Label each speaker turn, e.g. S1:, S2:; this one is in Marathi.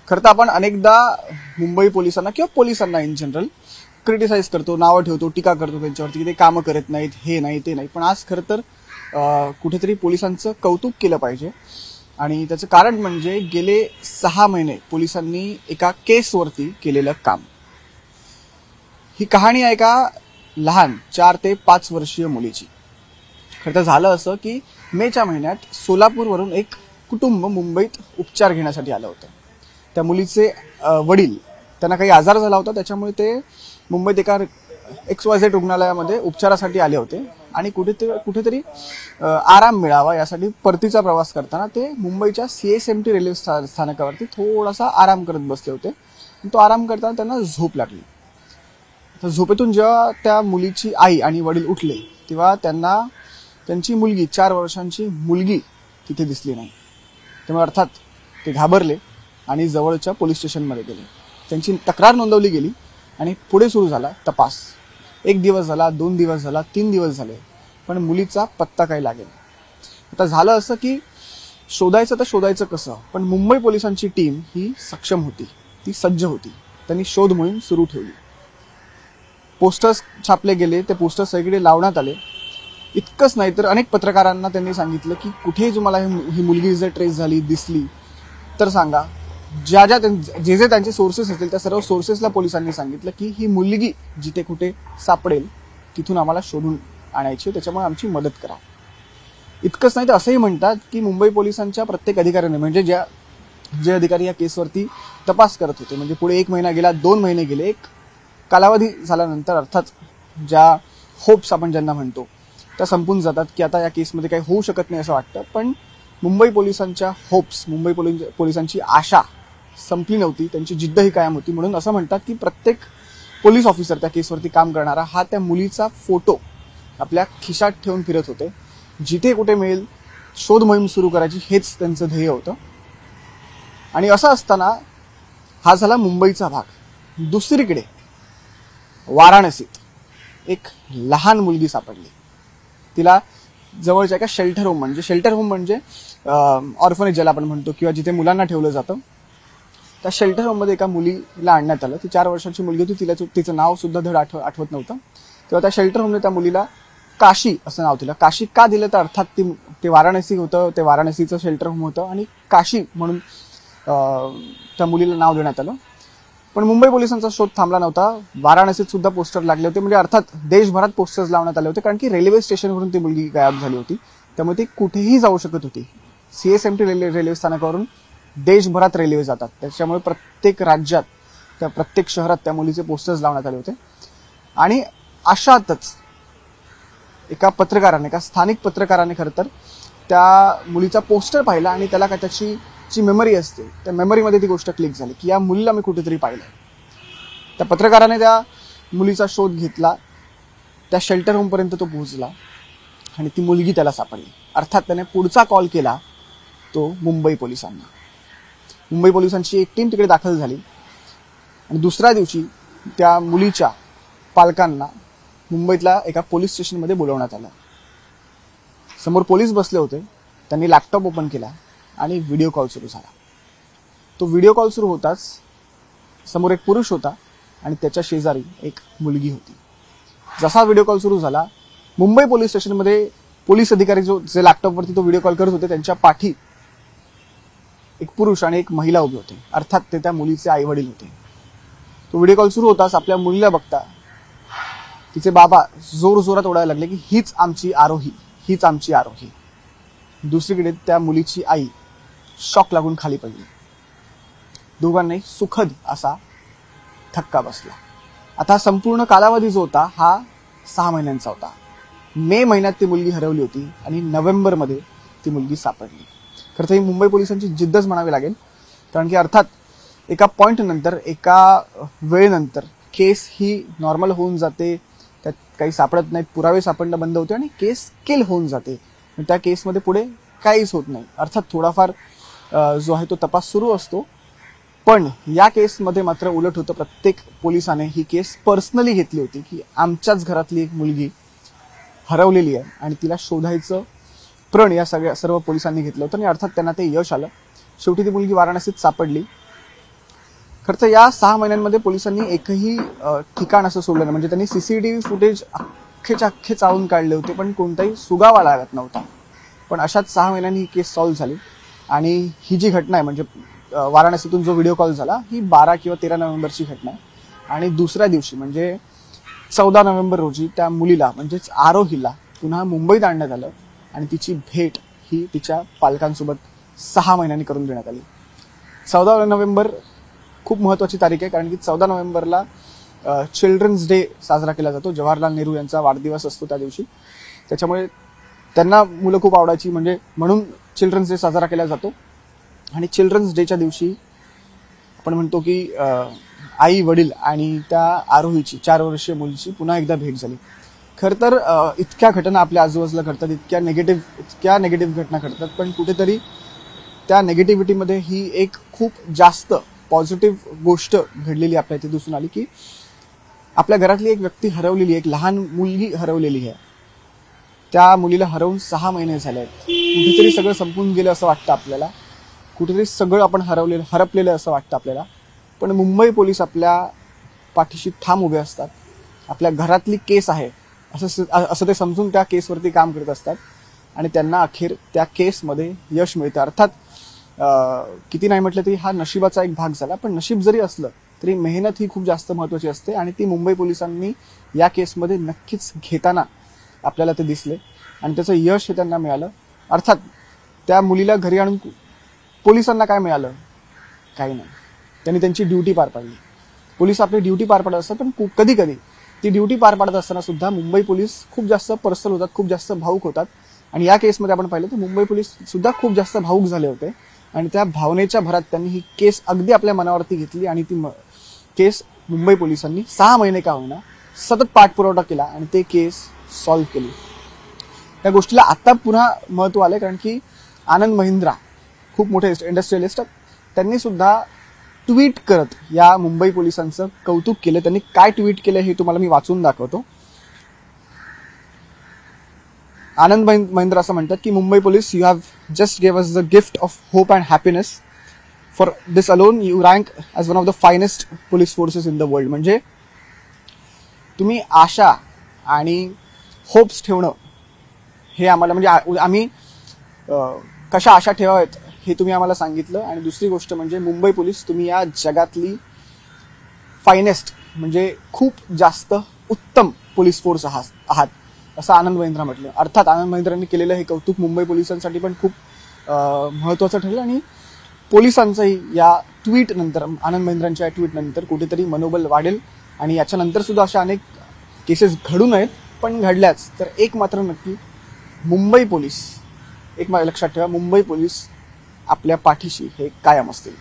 S1: खरं तर आपण अनेकदा मुंबई पोलिसांना किंवा पोलिसांना इन जनरल क्रिटिसाइज करतो, नावं ठेवतो, टीका करतो त्यांच्यावरती की ते कामं करत नाहीत, हे नाही ते नाही. पण आज खरं तर कुठेतरी पोलिसांचं कौतुक केलं पाहिजे. आणि त्याचं कारण म्हणजे गेले 6 महिने पोलिसांनी एका केसवरती केलेलं काम. ही कहाणी आहे एका लहान 4 ते 5 वर्षीय मुलीची. खरं तर झालं असं की मेच्या महिन्यात सोलापूरवरून एक कुटुंब मुंबईत उपचार घेण्यासाठी आलं होतं. त्या मुलीचे वडील, त्यांना काही आजार झाला होता, त्याच्यामुळे ते मुंबईत एका XYZ रुग्णालयामध्ये उपचारासाठी आले होते. आणि कुठेतरी आराम मिळावा यासाठी परतीचा प्रवास करताना ते मुंबईच्या CSMT रेल्वे स्थानकावरती थोडासा आराम करत बसले होते. तो आराम करताना त्यांना झोप लागली. तर झोपेतून जेव्हा त्या मुलीची आई आणि वडील उठले तेव्हा त्यांना त्यांची मुलगी, 4 वर्षांची मुलगी तिथे दिसली नाही. त्यामुळे अर्थात ते घाबरले आणि जवळच्या पोलीस स्टेशनमध्ये गेले. त्यांची तक्रार नोंदवली गेली आणि पुढे सुरू झाला तपास. 1 दिवस झाला, 2 दिवस झाला, 3 दिवस झाले, पण मुलीचा पत्ता काही लागेल. आता झालं असं की शोधायचं तर शोधायचं कसं, पण मुंबई पोलिसांची टीम ही सक्षम होती, ती सज्ज होती. त्यांनी शोध मोहीम सुरू ठेवली. पोस्टर्स छापले गेले, ते पोस्टर्स सगळीकडे लावण्यात आले. इतकंच नाही तर अनेक पत्रकारांना त्यांनी सांगितलं की कुठेही तुम्हाला ही मुलगी जर ट्रेस झाली, दिसली तर सांगा. जे त्यांचे सोर्सेस असतील त्या सर्व सोर्सेसला पोलिसांनी सांगितलं की ही मुलगी जिथे कुठे सापडेल तिथून आम्हाला शोधून आणायची, त्याच्यामुळे आमची मदत करा. इतकंच नाही तर असंही म्हणतात की मुंबई पोलिसांच्या प्रत्येक अधिकाऱ्याने, म्हणजे जे अधिकारी या केसवरती तपास करत होते, म्हणजे पुढे 1 महिना गेला, 2 महिने गेले, एक कालावधी झाल्यानंतर अर्थात ज्या होप्स आपण ज्यांना म्हणतो त्या संपून जातात की आता या केसमध्ये काही होऊ शकत नाही असं वाटतं. पण मुंबई पोलिसांच्या होप्स, मुंबई पोलिसांची आशा संपली नव्हती, त्यांची जिद्दही कायम होती. म्हणून असं म्हणतात की प्रत्येक पोलीस ऑफिसर त्या केसवरती काम करणारा हा त्या मुलीचा फोटो आपल्या खिशात ठेवून फिरत होते. जिथे कुठे मिळेल शोध मोहीम सुरू करायची, हेच त्यांचं ध्येय होतं. आणि असं असताना हा झाला मुंबईचा भाग. दुसरीकडे वाराणसीत एक लहान मुलगी सापडली. तिला जवळच्या एका शेल्टर होम म्हणजे ऑर्फनेज ज्याला आपण म्हणतो किंवा जिथे मुलांना ठेवलं जातं, त्या शेल्टर होममध्ये एका मुलीला आणण्यात आलं. ती 4 वर्षांची मुलगी होती. तिचं नाव सुद्धा धड आठवत नव्हतं. तेव्हा त्या शेल्टर होमने त्या मुलीला काशी असं नाव दिलं. काशी का दिलं तर अर्थात ते वाराणसी होतं, ते वाराणसीचं शेल्टर होम होतं आणि काशी म्हणून त्या मुलीला नाव देण्यात आलं. पण मुंबई पोलिसांचा शोध थांबला नव्हता. वाराणसीत सुद्धा पोस्टर लागले होते, म्हणजे अर्थात देशभरात पोस्टर्स लावण्यात आले होते, कारण की रेल्वे स्टेशनवरून ती मुलगी गायब झाली होती. त्यामुळे ती कुठेही जाऊ शकत होती. CSMT रेल्वे स्थानकावरून देशभरात रेल्वे जातात, त्याच्यामुळे प्रत्येक राज्यात, त्या प्रत्येक शहरात त्या मुलीचे पोस्टर्स लावण्यात आले होते. आणि अशातच एका स्थानिक पत्रकाराने खरं तर त्या मुलीचा पोस्टर पाहिला आणि त्याला काय त्याची जी मेमरी असते त्या मेमरीमध्ये ती गोष्ट क्लिक झाली की या मुलीला मी कुठेतरी पाहिलं. त्या पत्रकाराने त्या मुलीचा शोध घेतला, त्या शेल्टर होमपर्यंत तो पोहोचला आणि ती मुलगी त्याला सापडली. अर्थात त्याने पुढचा कॉल केला तो मुंबई पोलिसांना. मुंबई पोलिसांची एक टीम तिकडे दाखल झाली आणि दुसऱ्या दिवशी त्या मुलीच्या पालकांना मुंबईतल्या एका पोलीस स्टेशनमध्ये बोलवण्यात आलं. समोर पोलीस बसले होते. त्यांनी लॅपटॉप ओपन केला आणि व्हिडिओ कॉल सुरू झाला. तो व्हिडिओ कॉल सुरू होताच समोर एक पुरुष होता आणि त्याच्या शेजारी एक मुलगी होती. जसा व्हिडिओ कॉल सुरू झाला, मुंबई पोलीस स्टेशनमध्ये पोलीस अधिकारी जे लॅपटॉपवरती तो व्हिडिओ कॉल करत होते त्यांच्या पाठी एक पुरुष आणि एक महिला उभे होते. अर्थात ते त्या मुलीचे आई वडील होते. तो व्हिडिओ कॉल सुरू होताच आपल्या मुलीला बघता तिचे बाबा जोर जोरात ओरडायला लागले की हीच आमची आरोही, हीच आमची आरोही. दुसरीकडे त्या मुलीची आई शॉक लागून खाली पडली. दोघांनाही सुखद असा धक्का बसला. आता संपूर्ण कालावधी जो होता हा 6 महिन्यांचा होता. मे महिन्यात ती मुलगी हरवली होती आणि नोव्हेंबरमध्ये ती मुलगी सापडली. खरं तर ही मुंबई पोलिसांची जिद्दच म्हणावी लागेल, कारण की अर्थात एका पॉईंट नंतर, एका वेळेनंतर केस ही नॉर्मल होऊन जाते, त्यात काही सापडत नाहीत, पुरावे सापडणं बंद होते आणि केस किल होऊन जाते. त्या केसमध्ये पुढे काहीच होत नाही. अर्थात थोडाफार जो आहे तो तपास सुरू असतो, पण या केसमध्ये मात्र उलट होतं. प्रत्येक पोलिसाने ही केस पर्सनली घेतली होती की आमच्याच घरातली एक मुलगी हरवलेली आहे आणि तिला शोधायचं प्रण या सर्व पोलिसांनी घेतलं होतं आणि अर्थात त्यांना ते यश आलं. शेवटी ती मुलगी वाराणसीत सापडली खरं तर या 6 महिन्यांमध्ये पोलिसांनी एकही ठिकाण असं सोडलं नाही. म्हणजे त्यांनी सीसीटीव्ही फुटेज अख्खेच्या अख्खे चाळून काढले होते, पण कोणताही सुगावा लागत नव्हता. पण अशाच 6 महिन्यांनी ही केस सॉल्व्ह झाली. आणि ही जी घटना आहे, म्हणजे वाराणसीतून जो व्हिडिओ कॉल झाला, ही 12 किंवा 13 नोव्हेंबरची घटना आहे. आणि दुसऱ्या दिवशी म्हणजे 14 नोव्हेंबर रोजी त्या मुलीला म्हणजेच आरोहीला पुन्हा मुंबईत आणण्यात आलं आणि तिची भेट ही तिच्या पालकांसोबत 6 महिन्यांनी करून देण्यात आली. 14 नोव्हेंबर खूप महत्त्वाची तारीख आहे, कारण की 14 नोव्हेंबरला चिल्ड्रन्स डे साजरा केला जातो. जवाहरलाल नेहरू यांचा वाढदिवस असतो त्या दिवशी. त्याच्यामुळे त्यांना मुलं खूप आवडायची, म्हणून चिल्ड्रन्स डे साजरा केला जातो. आणि चिल्ड्रन्स डेच्या दिवशी आपण म्हणतो की आई वडील आणि त्या आरोहीची 4 वर्षीय मुलीची पुन्हा एकदा भेट झाली. खरं तर इतक्या घटना आपल्या आजूबाजूला घडतात, इतक्या नेगेटिव्ह घटना घडतात, पण कुठेतरी त्या नेगेटिव्हिटीमध्ये ही एक खूप जास्त पॉझिटिव्ह गोष्ट घडलेली आपल्या इथे दिसून आली, की आपल्या घरातली एक व्यक्ती हरवलेली, एक लहान मुलगी हरवलेली आहे. त्या मुलीला हरवून 6 महिने झाले आहेत. कुठेतरी सगळं संपून गेलं असं वाटतं आपल्याला, कुठेतरी सगळं आपण हरपलेलं असं वाटतं आपल्याला. पण मुंबई पोलीस आपल्या पाठीशी ठाम उभे असतात. आपल्या घरातली केस आहे असं ते समजून त्या केसवरती काम करत असतात आणि त्यांना अखेर त्या केसमध्ये यश मिळतं. अर्थात किती नाही म्हटलं तरी हा नशिबाचा एक भाग झाला, पण नशीब जरी असलं तरी मेहनत ही खूप जास्त महत्त्वाची असते आणि ती मुंबई पोलिसांनी या केसमध्ये नक्कीच घेताना आपल्याला ते दिसले आणि त्याचं यश हे त्यांना मिळालं. अर्थात त्या मुलीला घरी आणून पोलिसांना काय मिळालं? काही नाही. त्यांनी त्यांची ड्युटी पार पाडली. पोलीस आपली ड्युटी पार पाडत असतात, पण कधी कधी ती ड्युटी पार पाडत असताना सुद्धा मुंबई पोलीस खूप जास्त पर्सनल होतात, खूप जास्त भावूक होतात. आणि या केसमध्ये आपण पाहिलं तर मुंबई पोलीस सुद्धा खूप जास्त भावूक झाले होते आणि त्या भावनेच्या भरात त्यांनी ही केस अगदी आपल्या मनावरती घेतली आणि ती केस मुंबई पोलिसांनी 6 महिने का होईना सतत पाठपुरावा केला आणि ते केस सॉल्व्ह केली. त्या गोष्टीला आता पुन्हा महत्त्व आलंय, कारण की आनंद महिंद्रा खूप मोठे इंडस्ट्रियलिस्ट, त्यांनी सुद्धा ट्विट करत या मुंबई पोलिसांचं कौतुक केलं. त्यांनी काय ट्विट केलं हे तुम्हाला मी वाचून दाखवतो. आनंद महिंद्रा असं म्हणतात की Mumbai police, you have just give us the gift of hope and happiness. For this alone you rank as one of the finest police forces in the world. म्हणजे तुम्ही आशा आणि होप्स ठेवणं हे आम्हाला, म्हणजे आम्ही कशा आशा ठेवाव्यात हे तुम्ही आम्हाला सांगितलं. आणि दुसरी गोष्ट म्हणजे मुंबई पोलीस, तुम्ही या जगातली फायनेस्ट म्हणजे खूप जास्त उत्तम पोलीस फोर्स आहात असं आनंद महिंद्रा म्हटलं. अर्थात आनंद महिंद्रांनी केलेलं हे कौतुक मुंबई पोलिसांसाठी पण खूप महत्त्वाचं ठरलं आणि पोलिसांचंही या ट्विट नंतर, आनंद महिंद्रांच्या या ट्विट नंतर कुठेतरी मनोबल वाढेल. आणि याच्यानंतर सुद्धा अशा अनेक केसेस घडू नयेत, पण घडल्याच तर एक मात्र नक्की, मुंबई पोलीस, एक लक्षात ठेवा, मुंबई पोलीस आपल्या पाठीशी हे कायम असतील.